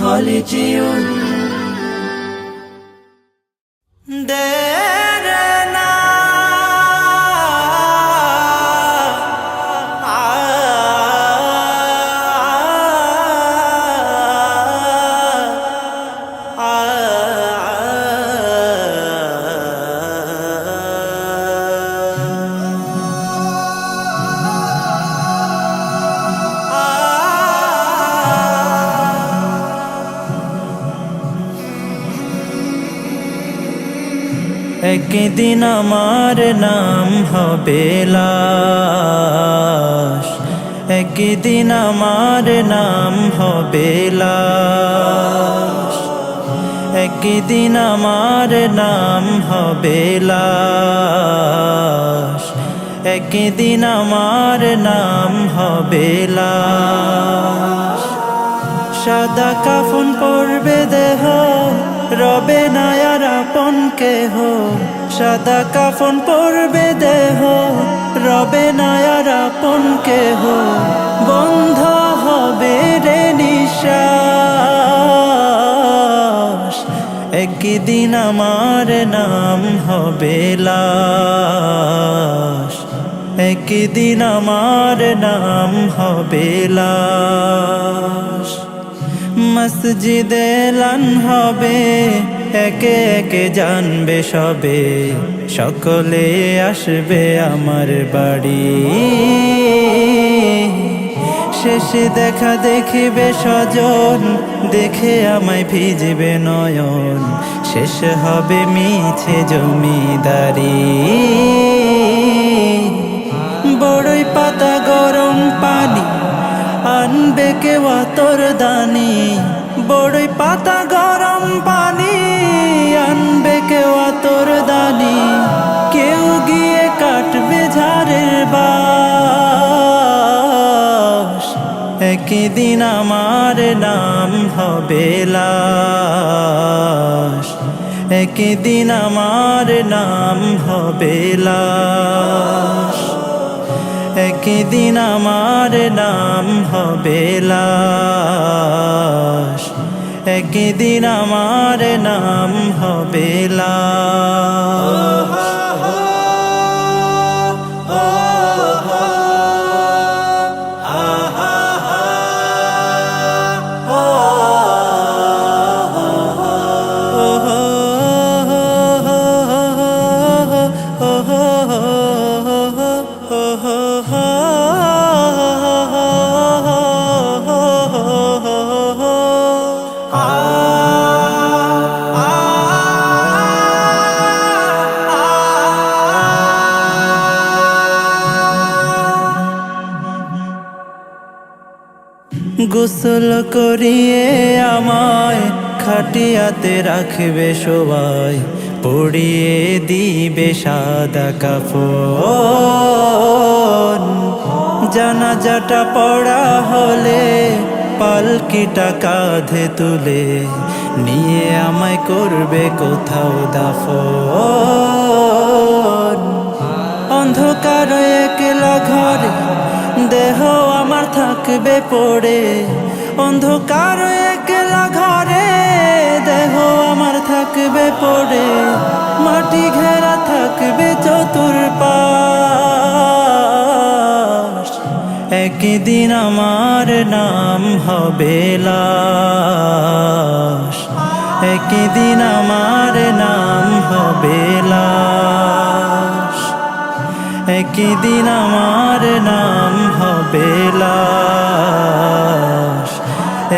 خالدون درنا একদিন আমার নাম হবে লাশ, একদিন আমার নাম হবে লাশ, একদিন আমার নাম হবে লাশ, একদিন আমার নাম হবে লাশ। সাদা কাফন পরবে দেহ, রবে না আর আপন কেহ। সাদা কাফন পরবে দেহ, রবে না আর আপন কেহ। বন্ধ হবে রে নিঃশ্বাস, একদিন আমার নাম হবে লাশ, একদিন আমার নাম হবে লাশ। মসজিদে এলান হবে, একে একে জানবে সবে, সকলে আসবে আমার বাড়ি। শেষে দেখা দেখিবে স্বজন, দেখে আমায় ভিজবে নয়ন। শেষ হবে মিছে জমিদারি, বড়ই পাতা গরম পানি আনবে কেউ আতর দানি। বড়ই পাতা গরম পানি আনবে কেউ আতর দানি। কেউ গিয়ে কাটবে ঝাড়ের বাঁশ, একদিন আমার নাম হবে লাশ, একদিন আমার নাম হবে লাশ, একদিন আমার নাম হবে লাশ, একদিন আমার নাম হবে লাশ। গোসল করিয়ে আমায় খাটিয়াতে রাখবে সবাই, পরিয়ে দিবে সাদা কাফন। জানাজাটা পড়া হলে পালকিটা কাঁধে তুলে নিয়ে আমায় করবে কোথাও দাফন। অন্ধকার একলা ঘরে দেহ আমার থাকবে পড়ে, অন্ধকার একলা ঘরে দেহ আমার থাকবে পড়ে। মাটি ঘেরা থাকবে চতুর্পাশ, একদিন আমার নাম হবে লাশ, একদিন আমার নাম হবে লাশ, একদিন আমার নাম হবে লাশ,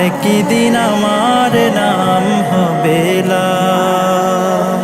একদিন আমার নাম হবে লাশ।